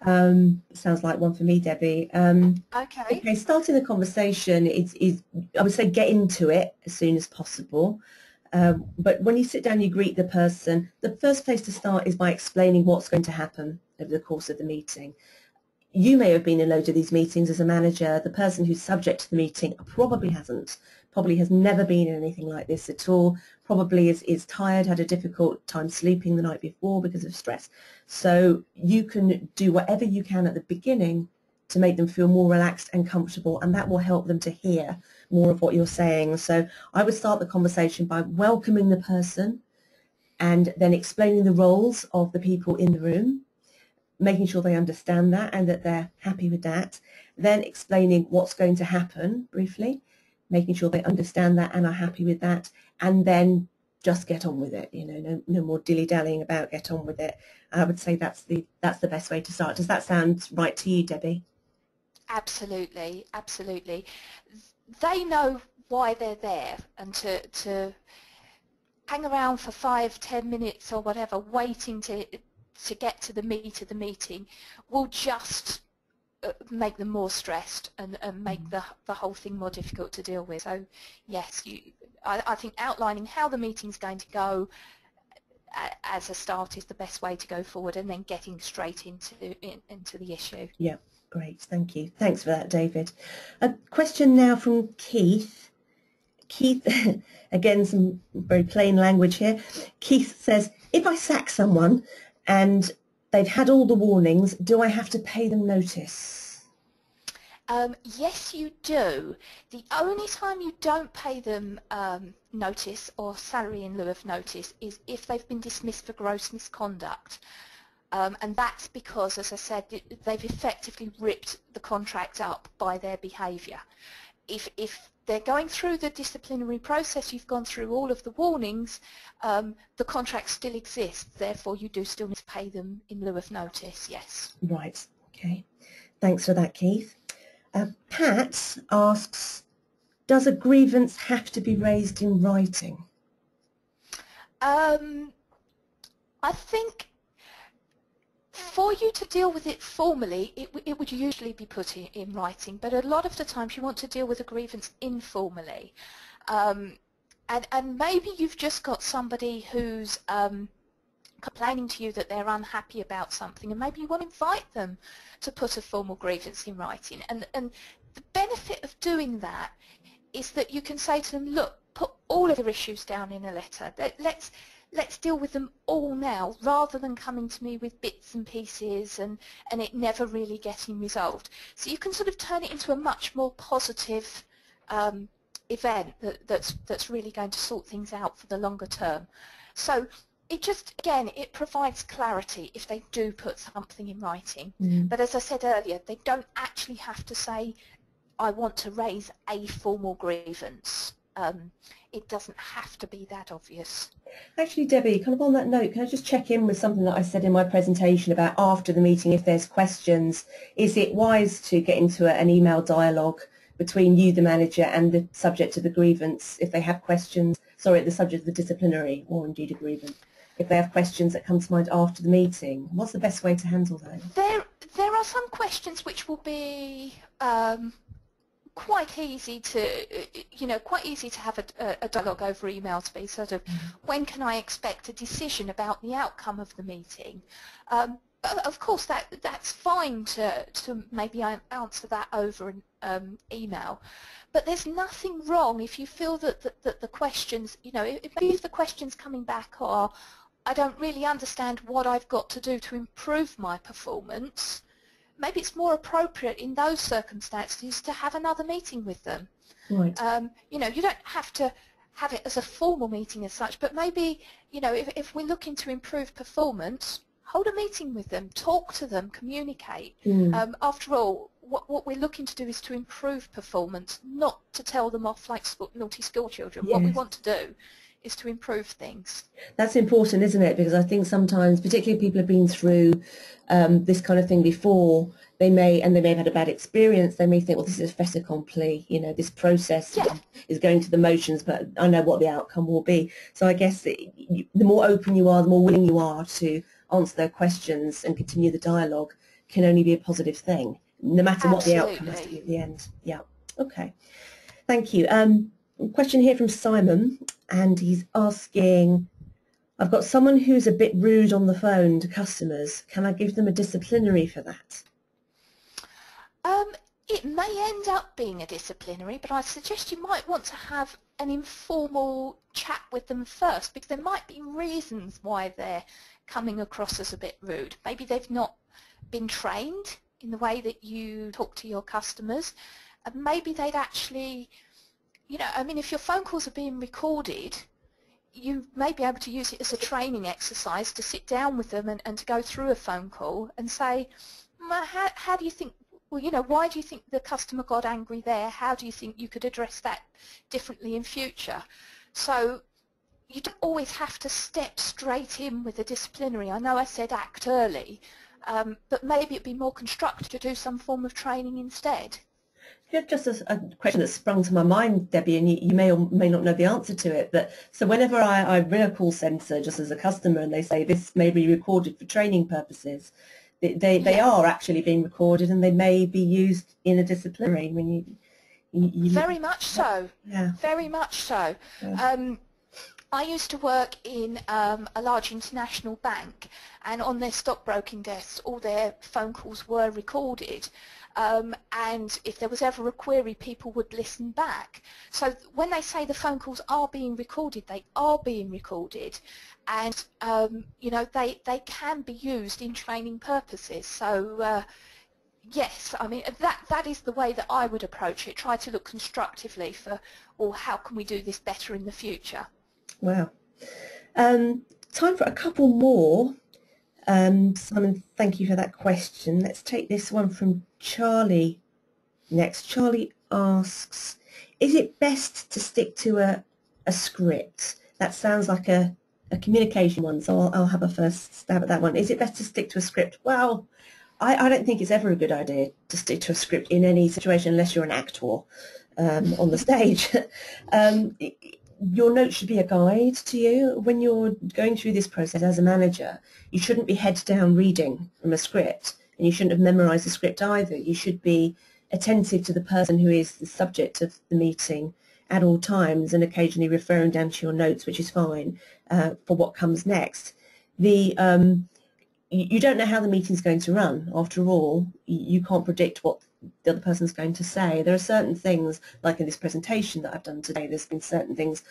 Sounds like one for me, Debbie. Okay, starting the conversation is I would say get into it as soon as possible. But when you sit down, you greet the person. The first place to start is by explaining what's going to happen over the course of the meeting. You may have been in a load of these meetings as a manager. The person who's subject to the meeting probably hasn't, probably has never been in anything like this at all, probably is tired, had a difficult time sleeping the night before because of stress. So you can do whatever you can at the beginning to make them feel more relaxed and comfortable, and that will help them to hear more of what you're saying. So I would start the conversation by welcoming the person and then explaining the roles of the people in the room. making sure they understand that and that they're happy with that, then explaining what's going to happen briefly, making sure they understand that and are happy with that, and then just get on with it. No more dilly-dallying about, get on with it. I would say that's the best way to start. Does that sound right to you, Debbie? Absolutely, absolutely. They know why they're there, and to hang around for 5-10 minutes or whatever waiting to get to the meat of the meeting will just make them more stressed and make the whole thing more difficult to deal with. So yes, I think outlining how the meeting's going to go as a start is the best way to go forward, and then getting straight into the issue. Yeah, great, thank you. Thanks for that, David. A question now from Keith. Keith, again, some very plain language here. Keith says, if I sack someone and they've had all the warnings, do I have to pay them notice? Yes, you do. The only time you don't pay them notice or salary in lieu of notice is if they've been dismissed for gross misconduct. And that's because, as I said, they've effectively ripped the contract up by their behaviour. If they're going through the disciplinary process, you've gone through all of the warnings, the contract still exists, therefore you do still need to pay them in lieu of notice, yes. Right, okay. Thanks for that, Keith. Pat asks, does a grievance have to be raised in writing? I think for you to deal with it formally, it would usually be put in writing, but a lot of the times you want to deal with a grievance informally. And maybe you've just got somebody who's complaining to you that they're unhappy about something, and maybe you want to invite them to put a formal grievance in writing. And the benefit of doing that is that you can say to them, look, put all of your issues down in a letter. Let's deal with them all now, rather than coming to me with bits and pieces and it never really getting resolved. So you can sort of turn it into a much more positive event that's really going to sort things out for the longer term. So it just, again, it provides clarity if they do put something in writing. But as I said earlier, they don't actually have to say, I want to raise a formal grievance. It doesn't have to be that obvious. Actually, Debbie, kind of on that note, can I just check in with something that I said in my presentation about after the meeting, if there's questions, is it wise to get into an email dialogue between you, the manager, and the subject of the grievance if they have questions, sorry, the subject of the disciplinary or indeed a grievance, if they have questions that come to mind after the meeting? What's the best way to handle those? There are some questions which will be quite easy to have a dialogue over email, to be sort of, when can I expect a decision about the outcome of the meeting? Of course, that's fine to maybe answer that over an email, but there's nothing wrong if you feel that the questions, if the questions coming back are, I don't really understand what I've got to do to improve my performance, maybe it's more appropriate in those circumstances to have another meeting with them. Right. You don't have to have it as a formal meeting as such, but maybe, if we're looking to improve performance, hold a meeting with them, talk to them, communicate. After all, what we're looking to do is to improve performance, not to tell them off like naughty school children. Yes. What we want to do is to improve things. That's important, isn't it? Because I think sometimes, particularly if people have been through this kind of thing before, they may have had a bad experience, they may think, well, this is a fait accompli, this process is going through the motions, but I know what the outcome will be. So I guess the more open you are, the more willing you are to answer their questions and continue the dialogue, can only be a positive thing, no matter what the outcome has to be at the end. Yeah, okay. Thank you. Question here from Simon, and he's asking, I've got someone who's a bit rude on the phone to customers. Can I give them a disciplinary for that? It may end up being a disciplinary, but I suggest you might want to have an informal chat with them first, because there might be reasons why they're coming across as a bit rude. Maybe they've not been trained in the way that you talk to your customers, and maybe they'd actually, if your phone calls are being recorded, you may be able to use it as a training exercise to sit down with them and to go through a phone call and say, how do you think, well, you know, why do you think the customer got angry there? How do you think you could address that differently in future? So you don't always have to step straight in with a disciplinary. I know I said act early, but maybe it'd be more constructive to do some form of training instead. Yeah, just a question that sprung to my mind, Debbie, and you may or may not know the answer to it, but so whenever I ring a call centre just as a customer and they say this may be recorded for training purposes, they are actually being recorded and they may be used in a disciplinary. I mean, you very much so. Yeah. Very much so. Yeah. I used to work in a large international bank, and on their stockbroking desks all their phone calls were recorded, and if there was ever a query people would listen back. So when they say the phone calls are being recorded, they are being recorded, and you know, they can be used in training purposes. So yes, I mean that is the way that I would approach it. Try to look constructively for, well, how can we do this better in the future? Wow. Time for a couple more. Simon, thank you for that question. Let's take this one from Charlie next. Charlie asks, is it best to stick to a script? That sounds like a communication one, so I'll have a first stab at that one. Is it best to stick to a script? Well, I don't think it's ever a good idea to stick to a script in any situation unless you're an actor on the stage. Your notes should be a guide to you. When you're going through this process as a manager, you shouldn't be head down reading from a script, and you shouldn't have memorised the script either. You should be attentive to the person who is the subject of the meeting at all times and occasionally referring down to your notes, which is fine, for what comes next. You don't know how the meeting's going to run. After all, you can't predict what the other person's going to say. There are certain things, like in this presentation that I've done today, there's been certain things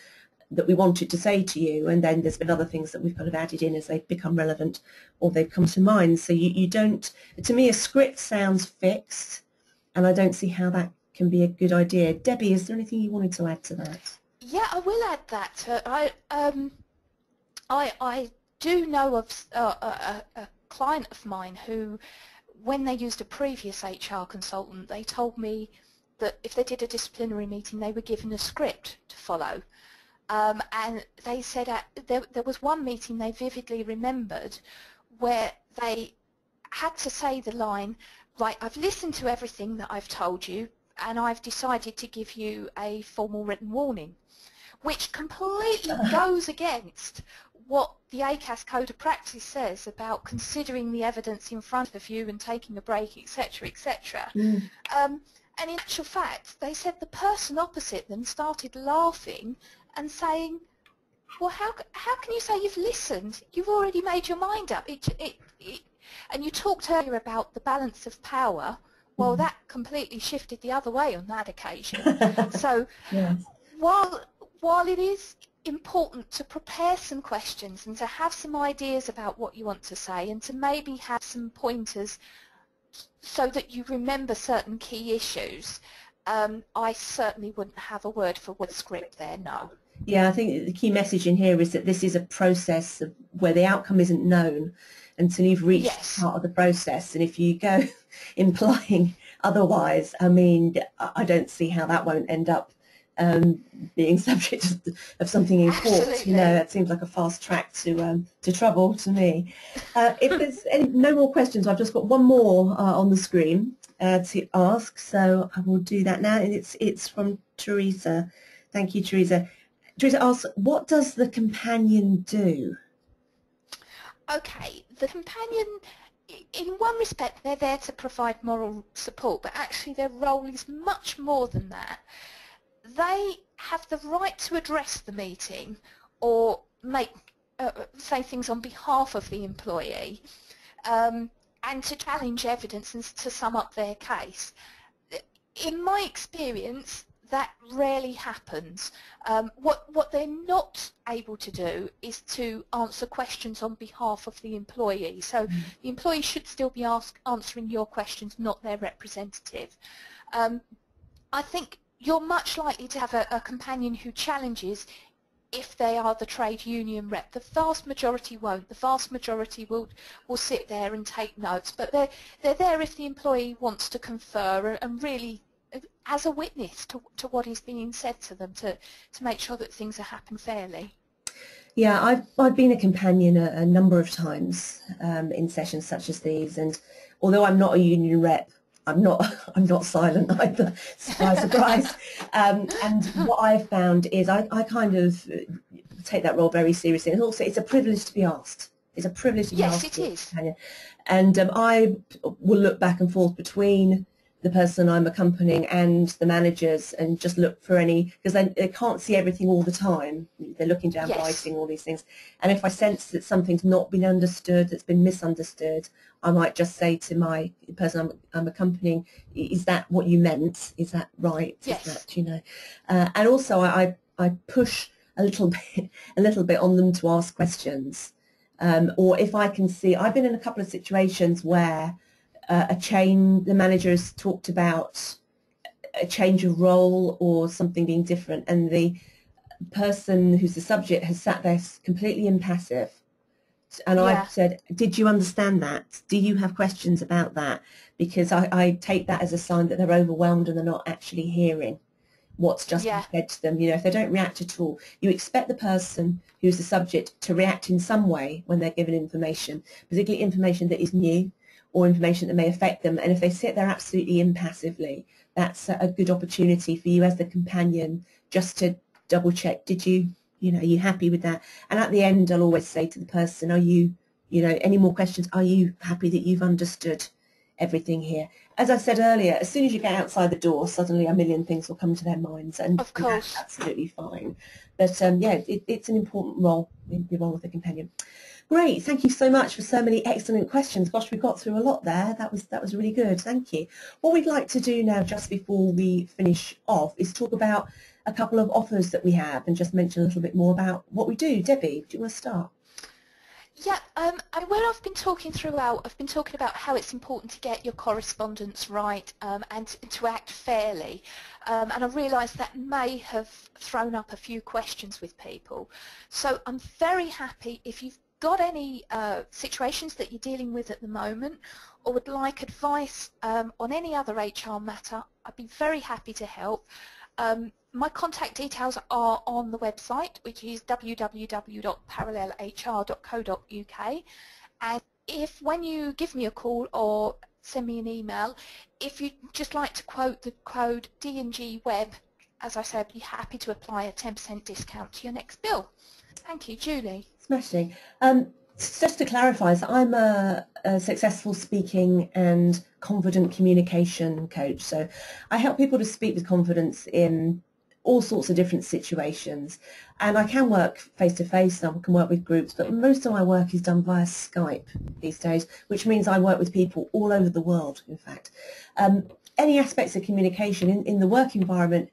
that we wanted to say to you, and then there's been other things that we've kind of added in as they've become relevant or they've come to mind. So you don't, to me, a script sounds fixed, and I don't see how that can be a good idea. Debbie, is there anything you wanted to add to that? Yeah, I will add that. I do know of a client of mine who, when they used a previous HR consultant, they told me that if they did a disciplinary meeting, they were given a script to follow. And they said there was one meeting they vividly remembered where they had to say the line, right, I've listened to everything that I've told you and I've decided to give you a formal written warning, which completely goes against what the Acas Code of Practice says about considering the evidence in front of you and taking a break, etc., etc. And in actual fact, they said the person opposite them started laughing and saying, well, how can you say you've listened? You've already made your mind up. And you talked earlier about the balance of power. Well, that completely shifted the other way on that occasion. So Yes. while it is important to prepare some questions and to have some ideas about what you want to say and to maybe have some pointers so that you remember certain key issues, I certainly wouldn't have a word for word script there, no. Yeah, I think the key message in here is that this is a process where the outcome isn't known until you've reached part of the process. And if you go implying otherwise, I mean, I don't see how that won't end up being subject of something in court. Absolutely. You know, that seems like a fast track to trouble to me. If there's no more questions, I've just got one more on the screen to ask, so I will do that now. And it's from Teresa. Thank you, Teresa. Teresa asks, what does the companion do? Okay, the companion, in one respect, they're there to provide moral support, but actually their role is much more than that. They have the right to address the meeting or say things on behalf of the employee, and to challenge evidence and to sum up their case. In my experience, that rarely happens. What they're not able to do is to answer questions on behalf of the employee. So the employee should still be answering your questions, not their representative. I think you're much likely to have a companion who challenges if they are the trade union rep. The vast majority won't. The vast majority will sit there and take notes, but they're there if the employee wants to confer and really as a witness to what is being said to them to make sure that things are happening fairly. Yeah, I've been a companion a number of times in sessions such as these, and although I'm not a union rep, I'm not silent either. Surprise, surprise. And what I've found is I kind of take that role very seriously, and also it's a privilege to be asked. It's a privilege to be asked. Yes, it is. And I will look back and forth between the person I'm accompanying and the managers and just look for any, because they can't see everything all the time. They're looking down, Yes. writing, all these things. And if I sense that something's not been understood, that's been misunderstood, I might just say to my person I'm accompanying, is that what you meant? Is that right? Yes. Is that, you know? And also I push a little bit on them to ask questions. Or if I can see, I've been in a couple of situations where the manager has talked about a change of role or something being different, and the person who's the subject has sat there completely impassive. And I've said, did you understand that? Do you have questions about that? Because I take that as a sign that they're overwhelmed and they're not actually hearing what's just been said to them. You know, if they don't react at all, you expect the person who's the subject to react in some way when they're given information, particularly information that is new or information that may affect them. And if they sit there absolutely impassively, that's a good opportunity for you as the companion just to double check, are you happy with that? And at the end, I'll always say to the person, any more questions? Are you happy that you've understood everything here? As I said earlier, as soon as you get outside the door, suddenly a million things will come to their minds, and of course, that's absolutely fine. But it's an important role, the role of the companion. Great, thank you so much for so many excellent questions. Gosh, we got through a lot there. That was really good. Thank you. What we'd like to do now, just before we finish off, is talk about a couple of offers that we have and just mention a little bit more about what we do. Debbie, do you want to start? Yeah, when I've been talking throughout, I've been talking about how it's important to get your correspondence right and to act fairly. And I realise that may have thrown up a few questions with people. So I'm very happy if you've got any situations that you're dealing with at the moment or would like advice on any other HR matter, I'd be very happy to help. My contact details are on the website, which is www.parallelhr.co.uk, and when you give me a call or send me an email, if you'd just like to quote the code D&G Web, as I said, I'd be happy to apply a 10% discount to your next bill. Thank you, Julie. Smashing. Just to clarify, so I'm a successful speaking and confident communication coach. So I help people to speak with confidence in all sorts of different situations. And I can work face-to-face, and I can work with groups, but most of my work is done via Skype these days, which means I work with people all over the world, in fact. Any aspects of communication in the work environment,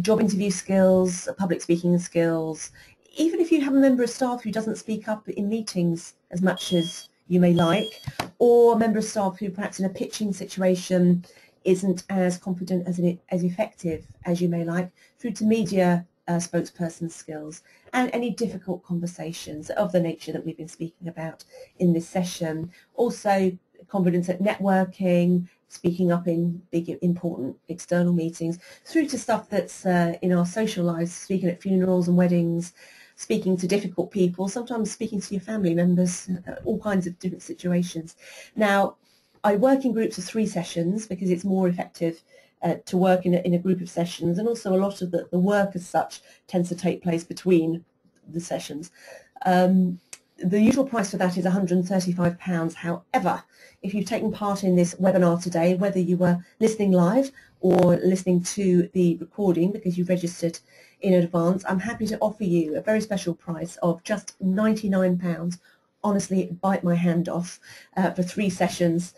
job interview skills, public speaking skills, even if you have a member of staff who doesn't speak up in meetings as much as you may like, or a member of staff who perhaps in a pitching situation isn't as confident as effective as you may like, through to media spokesperson skills and any difficult conversations of the nature that we've been speaking about in this session. Also confidence at networking, speaking up in big important external meetings, through to stuff that's in our social lives, speaking at funerals and weddings, speaking to difficult people, sometimes speaking to your family members, all kinds of different situations. Now, I work in groups of 3 sessions because it's more effective to work in a group of sessions, and also a lot of the work as such tends to take place between the sessions. The usual price for that is £135. However, if you've taken part in this webinar today, whether you were listening live or listening to the recording because you've registered in advance, I'm happy to offer you a very special price of just £99. Honestly, bite my hand off for 3 sessions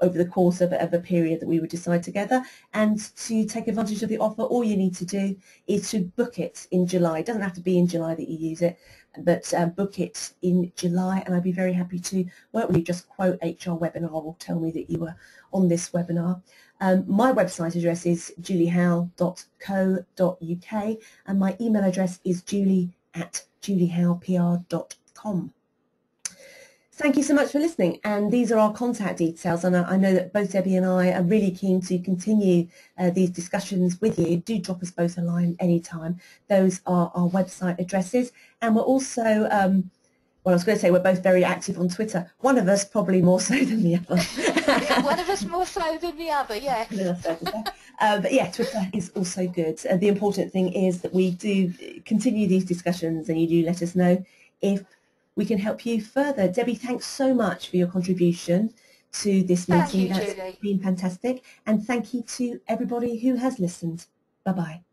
over the course of a period that we would decide together. And to take advantage of the offer, all you need to do is to book it in July. It doesn't have to be in July that you use it, but book it in July, and I'd be very happy to work with you. Just quote HR webinar will tell me that you were on this webinar. My website address is juliehowell.co.uk, and my email address is julie@juliehowellpr.com. Thank you so much for listening, and these are our contact details, and I know that both Debbie and I are really keen to continue these discussions with you. Do drop us both a line anytime. Those are our website addresses, and we're also, well, I was going to say we're both very active on Twitter. One of us probably more so than the other. One of us more so than the other, yeah. But yeah, Twitter is also good. The important thing is that we do continue these discussions, and you do let us know if we can help you further. Debbie, thanks so much for your contribution to this meeting. Thank you, Julie. That's been fantastic. And thank you to everybody who has listened. Bye-bye.